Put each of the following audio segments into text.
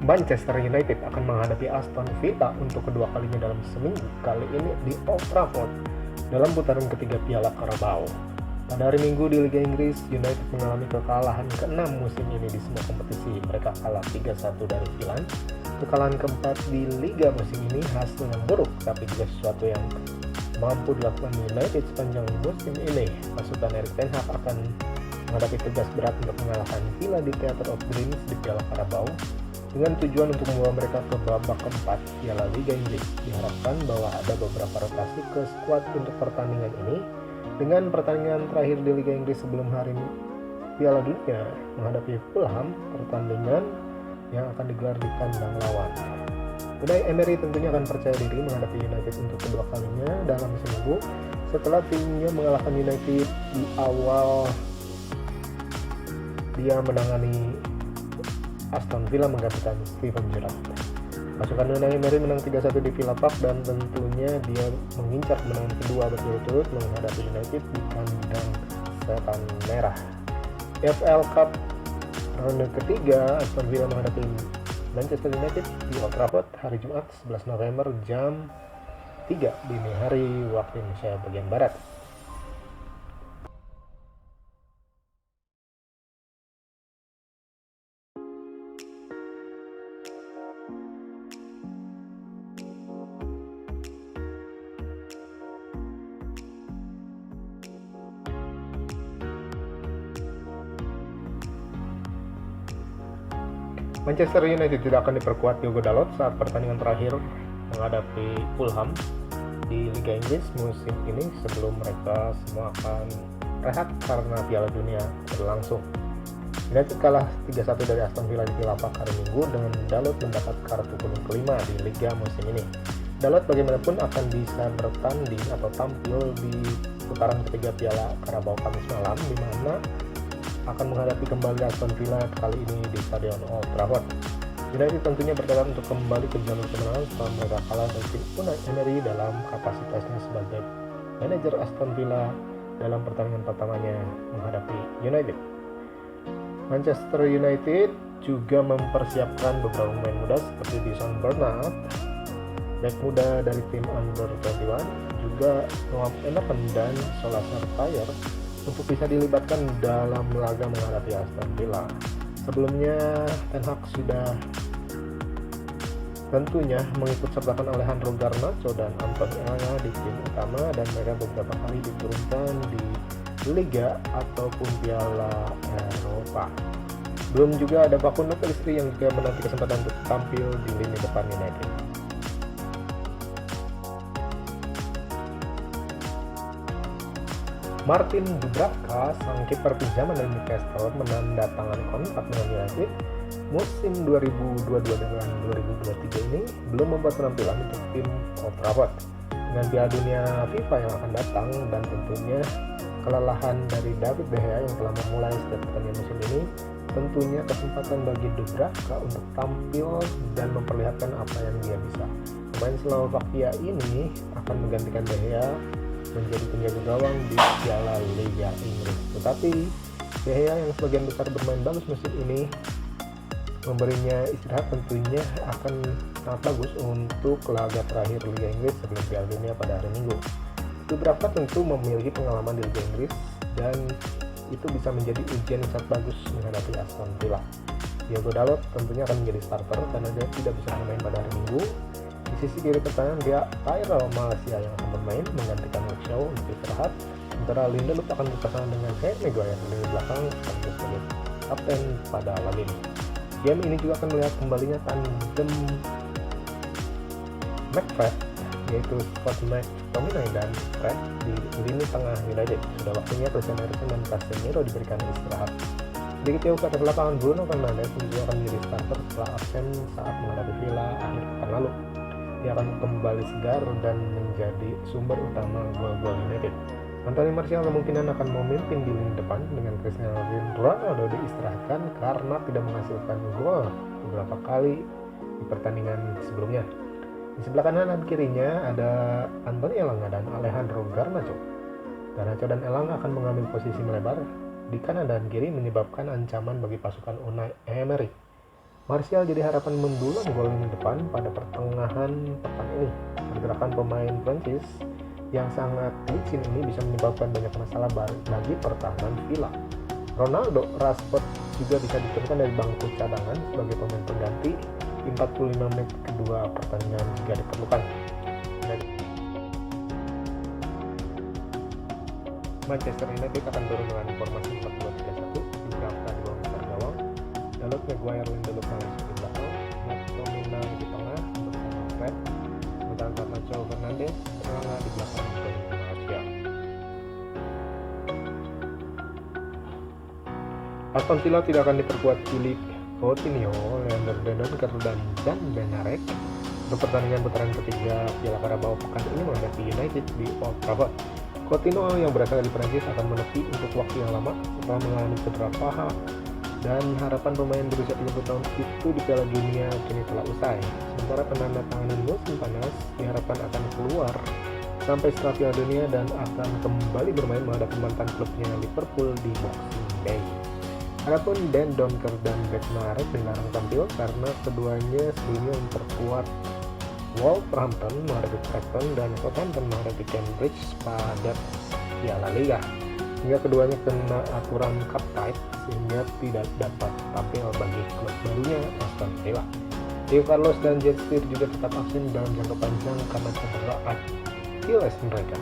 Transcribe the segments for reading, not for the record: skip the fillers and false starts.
Manchester United akan menghadapi Aston Villa untuk kedua kalinya dalam seminggu, kali ini di Old Trafford dalam putaran ketiga Piala Carabao. Pada hari Minggu di Liga Inggris, United mengalami kekalahan ke-6 musim ini di semua kompetisi. Mereka kalah 3-1 dari Milan. Kekalahan keempat di Liga musim ini hasil yang buruk, tapi juga sesuatu yang mampu dilakukan United sepanjang musim ini. Pasukan Erik ten Hag akan menghadapi tugas berat untuk mengalahkan Villa di Theatre of Dreams di Piala Carabao dengan tujuan untuk membawa mereka ke babak keempat Piala Liga Inggris. Diharapkan bahwa ada beberapa rotasi ke skuad untuk pertandingan ini, dengan pertandingan terakhir di Liga Inggris sebelum hari Piala Dunia menghadapi Fulham, pertandingan yang akan digelar di kandang lawan. Unai Emery tentunya akan percaya diri menghadapi United untuk kedua kalinya dalam seminggu setelah timnya mengalahkan United di awal dia menangani Aston Villa menggantikan Steven Gerrard. Pasukan Unai Emery menang 3-1 di Villa Park dan tentunya dia mengincar kemenangan kedua berturut-turut menghadapi United di kandang setan merah. FL Cup ronde ketiga, Aston Villa menghadapi Manchester United di Old Trafford hari Jumat 11 November jam 3 dini hari waktu Indonesia bagian Barat. Manchester United tidak akan diperkuat Diogo Dalot saat pertandingan terakhir menghadapi Fulham di Liga Inggris musim ini sebelum mereka semua akan rehat karena Piala Dunia berlangsung. United kalah 3-1 dari Aston Villa di Villa Park hari Minggu dengan Dalot mendapat kartu kuning kelima di Liga musim ini. Dalot bagaimanapun akan bisa bertanding atau tampil di putaran ketiga Piala Carabao Kamis malam, di mana akan menghadapi kembali Aston Villa kali ini di Stadion Old Trafford. United tentunya bertekad untuk kembali ke jalur kemenangan setelah mereka kalah dari tim Unai Emery dalam kapasitasnya sebagai manajer Aston Villa dalam pertandingan pertamanya menghadapi United. Manchester United juga mempersiapkan beberapa pemain muda seperti Mason Bernard, bek muda dari tim Under 21, juga Noam Emerson dan Solskjaer Tyre untuk bisa dilibatkan dalam laga menghadapi Aston Villa. Sebelumnya Ten Hag sudah tentunya mengikut sertakan Alejandro Garnacho dan Anthony Elanga di tim utama, dan mereka beberapa kali diturunkan di Liga ataupun Piala Eropa. Belum juga ada Facundo Pellistri yang juga menanti kesempatan untuk tampil di lini depan United. Martin Dubravka, sang kiper pinjaman dari Newcastle, menandatangani kontrak dengan United musim 2022 dengan 2023 ini belum membuat penampilan untuk tim Old Trafford. Dengan Piala Dunia FIFA yang akan datang dan tentunya kelelahan dari David De Gea yang telah memulai setiap pertandingan musim ini, tentunya kesempatan bagi Dubravka untuk tampil dan memperlihatkan apa yang dia bisa. Pemain Slovakia ini akan menggantikan De Gea menjadi penjaga gawang di Piala Liga Inggris. Tetapi De Gea yang sebagian besar bermain bagus musim ini, memberinya istirahat tentunya akan sangat bagus untuk laga terakhir Liga Inggris sebelum Piala Dunia pada hari Minggu. Dubravka tentu memiliki pengalaman di Liga Inggris dan itu bisa menjadi ujian yang sangat bagus menghadapi Aston Villa. Diogo Dalot tentunya akan menjadi starter karena dia tidak bisa bermain pada hari Minggu. Di sisi kiri pertahanan dia Tyrell Malacia yang akan bermain menggantikan Luke Shaw untuk istirahat. Sementara Lindelof akan berpasangan dengan Harry Maguire di belakang sebagai kapten pada laga ini. Game ini juga akan melihat kembalinya tandem McFred, yaitu Scott McTominay dan Fred di lini tengah United. Sudah waktunya Christian Eriksen dan Casemiro diberikan istirahat. Sedikit jauh ke atas lapangan, Bruno Fernandes juga akan menjadi starter setelah absen saat menghadapi Villa akhir pekan lalu. Dia akan kembali segar dan menjadi sumber utama gol-gol United. Anthony Martial kemungkinan akan memimpin di lini depan dengan Cristiano Ronaldo diistirahatkan karena tidak menghasilkan gol beberapa kali di pertandingan sebelumnya. Di sebelah kanan dan kirinya ada Anthony Elanga dan Alejandro Garnacho. Garnacho dan Elanga akan mengambil posisi melebar di kanan dan kiri menyebabkan ancaman bagi pasukan Unai Emery. Martial jadi harapan mendulang gol lini depan pada pertengahan pekan ini. Pergerakan pemain Prancis yang sangat licin ini bisa menyebabkan banyak masalah bagi pertahanan Villa. Ronaldo Rashford juga bisa diturunkan dari bangku cadangan sebagai pemain pengganti di 45 menit kedua pertandingan jika diperlukan. Manchester United akan turun dengan formasi 4-2-3-1 digerakkan di bawah gawang. Dalot, Maguire, Lindelof, Malaysia di belakang, McTominay di tengah bersama Fred, sementara Garnacho, Fernandes tengah di belakang Martial. Aston Villa tidak akan diperkuat Philippe Coutinho, Leander Dendoncker, dan Jan Bednarek untuk pertandingan putaran ketiga Piala Carabao pekan ini menghadapi United di Old Trafford. Coutinho yang berasal dari Prancis akan menepi untuk waktu yang lama setelah mengalami cedera paha, dan harapan pemain berusia 30 tahun itu di Piala Dunia kini telah usai. Sementara penandatanganan musim panas diharapkan akan keluar sampai setelah Piala Dunia dan akan kembali bermain menghadapi mantan klubnya Liverpool di Boxing Day. Adapun Dendoncker dan Bednarek dilarang tampil karena keduanya sebelumnya memperkuat Wolverhampton menghadapi Brighton dan Southampton menghadapi Cambridge pada Piala Liga. Hingga keduanya kena aturan cup tie sehingga tidak dapat tampil bagi klub barunya Aston Villa. Diego Carlos dan Jet Steer juga tetap absen dalam jangka panjang karena cedera Achilles mereka.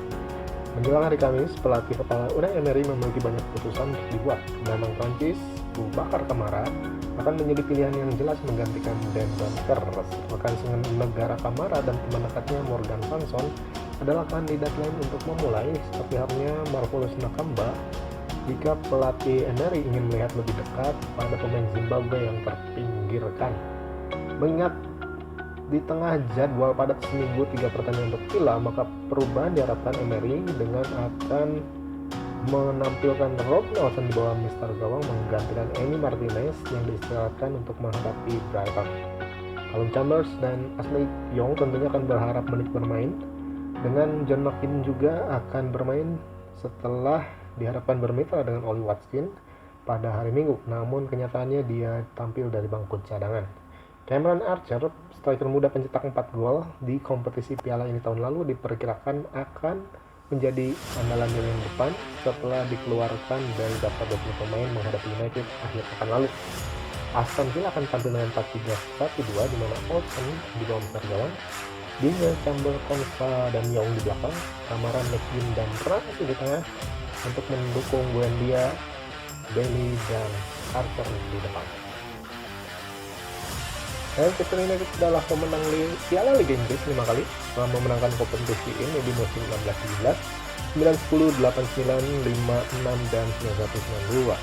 Menjelang hari Kamis, pelatih kepala Unai Emery memiliki banyak keputusan untuk dibuat. Gelandang Prancis Boubacar Kamara akan menjadi pilihan yang jelas menggantikan Dendoncker. Rekan negara Kamara dan teman dekatnya Morgan Sanson adalah kandidat lain untuk memulai, seperti halnya Marvelous Nakamba jika pelatih Emery ingin melihat lebih dekat pada pemain Zimbabwe yang terpinggirkan. Mengingat di tengah jadwal padat seminggu 3 pertandingan untuk Villa, maka perubahan diharapkan Emery dengan akan menampilkan Rob Nelson di bawah Mister Gawang menggantikan Emi Martinez yang diistirahatkan untuk menghadapi Brighton. Callum Chambers dan Ashley Young tentunya akan berharap menit bermain, dengan John McGinn juga akan bermain setelah diharapkan bermitra dengan Oli Watkins pada hari Minggu, namun kenyataannya dia tampil dari bangku cadangan. Cameron Archer, striker muda pencetak 4 gol di kompetisi Piala ini tahun lalu, diperkirakan akan menjadi andalan di lini depan setelah dikeluarkan dari daftar 20 pemain menghadapi United akhir pekan lalu. Aston Villa akan tampil dengan 4-3-1-2 di mana Olsen di bawah besar gawang, Digne, Campbell, Konsa, dan Young di belakang, Kamara, McGinn, dan Ramsey di tengah untuk mendukung Buendia, Bailey, dan Archer di depan. Manchester United adalah pemenang Piala Liga Inggris 5 kali setelah memenangkan kompetisi ini di musim 16-17, 9-10, 8-9, 5-6, dan 91-92.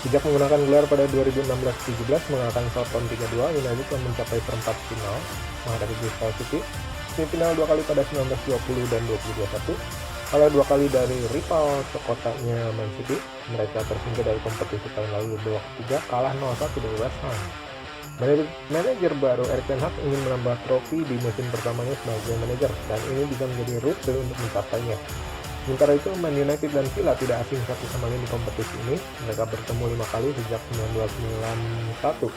Sejak memenangkan gelar pada 2016-17 mengalahkan Southampton 3-2, United telah mencapai perempat final menghadapi Bristol City, semifinal 2 kali pada 1920 dan 2021, kalah 2 kali dari rival sekotanya Man City. Mereka tersingkir dari kompetisi tahun lalu di babak ketiga, kalah 0-1 dari West Ham. Manajer baru Erik ten Hag ingin menambah trofi di musim pertamanya sebagai manajer, dan ini bisa menjadi rute untuk mencapainya. Sementara itu, Man United dan Villa tidak asing satu sama lain di kompetisi ini. Mereka bertemu 5 kali sejak 1991.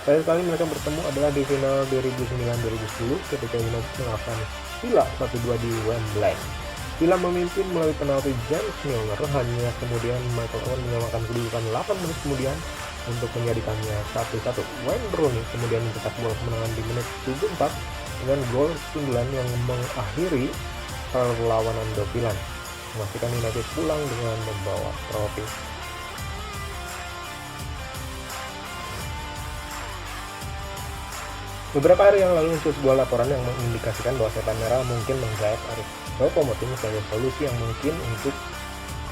Terakhir kali mereka bertemu adalah di final 2009-2010 ketika United mengalahkan Villa 1-2 di Wembley. Villa memimpin melalui penalti James Milner, hanya kemudian Michael Owen menyamakan kedudukan 8 menit kemudian untuk menjadikannya 1-1. Wayne Rooney kemudian mencetak gol kemenangan di menit 74 dengan gol sundulan yang mengakhiri perlawanan Dovilan, memastikan United pulang dengan membawa trofi. Beberapa hari yang lalu muncul sebuah laporan yang mengindikasikan bahwa Setan Merah mungkin menggait Arif Choupo-Moting sebagai solusi yang mungkin untuk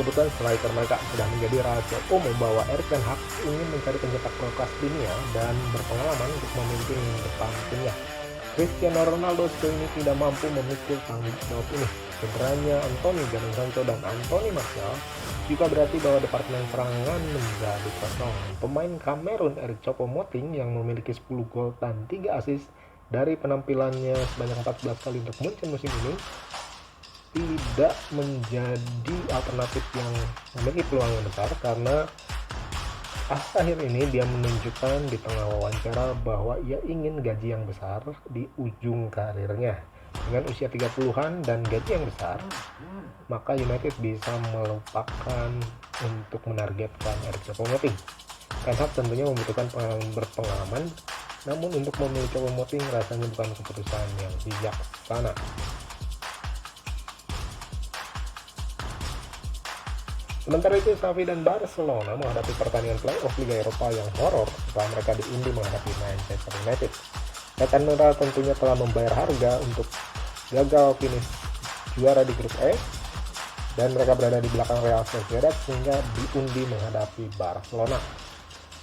kebutuhan striker mereka. Sudah menjadi rahasia umum bahwa Erik ten Hag ingin mencari pencetak gol kelas dunia dan berpengalaman untuk memimpin depan timnya. Cristiano Ronaldo sejauh ini tidak mampu memikul tanggung jawab ini. Cederanya Anthony Sancho dan Anthony Martial juga berarti bahwa departemen serangan menjadi kosong. Pemain Kamerun Erik Choupo-Moting yang memiliki 10 gol dan 3 assist dari penampilannya sebanyak 14 kali untuk Munchen musim ini tidak menjadi alternatif yang memiliki peluang yang besar, karena Akhir ini dia menunjukkan di tengah wawancara bahwa ia ingin gaji yang besar di ujung karirnya. Dengan usia 30-an dan gaji yang besar, maka United bisa melupakan untuk menargetkan Erik Choupo-Moting. Ten Hag tentunya membutuhkan pengalaman berpengalaman, namun untuk memilih Choupo-Moting rasanya bukan keputusan yang bijaksana. Sementara itu, Xavi dan Barcelona menghadapi pertandingan playoff Liga Eropa yang horor setelah mereka diundi menghadapi Manchester United. Rekan merah tentunya telah membayar harga untuk gagal finish juara di grup E, dan mereka berada di belakang Real Sociedad sehingga diundi menghadapi Barcelona.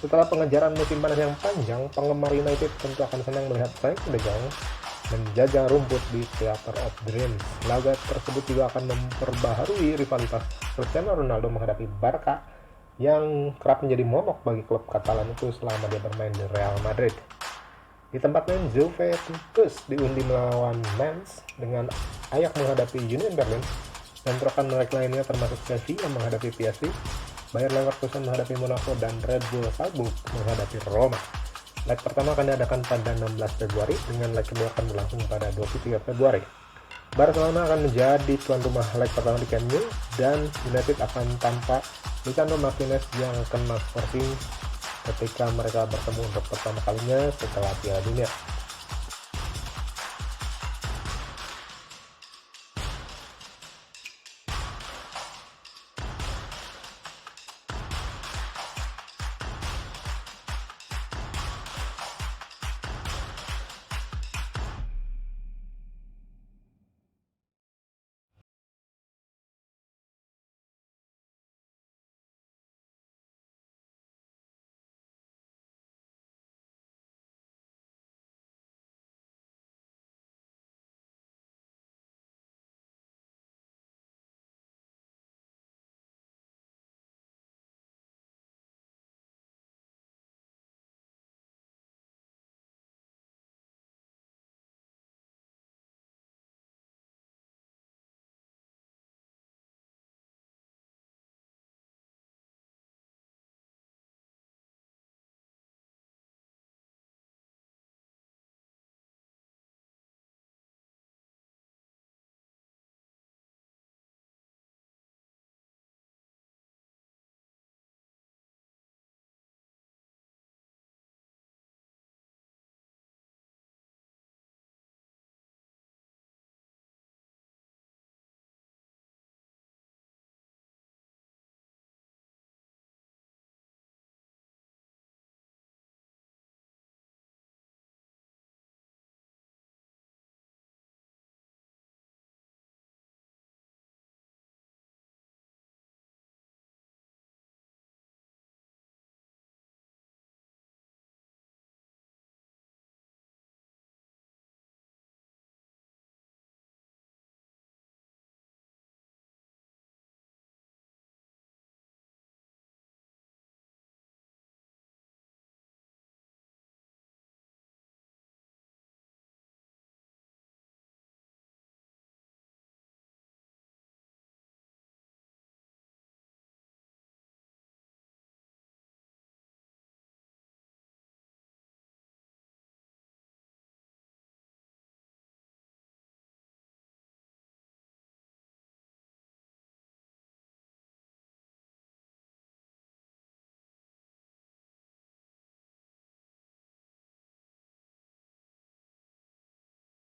Setelah pengejaran musim panas yang panjang, penggemar United tentu akan senang melihat Frank de Jong menjajah rumput di Theater of Dreams. Laga tersebut juga akan memperbaharui rivalitas Cristiano Ronaldo menghadapi Barca yang kerap menjadi momok bagi klub Katalan itu selama dia bermain di Real Madrid. Di tempat lain, Juventus diundi melawan Mainz, dengan Ajax menghadapi Union Berlin, dan rekan mereka lainnya termasuk Sevilla menghadapi PSV, Bayer Leverkusen menghadapi Monaco, dan Red Bull Salzburg menghadapi Roma. Leg pertama akan diadakan pada 16 Februari, dengan leg kedua akan berlangsung pada 23 Februari. Barcelona akan menjadi tuan rumah leg pertama di Camp Nou, dan United akan tanpa Lisandro Martinez yang kena Sporting ketika mereka bertemu untuk pertama kalinya setelah Piala Dunia.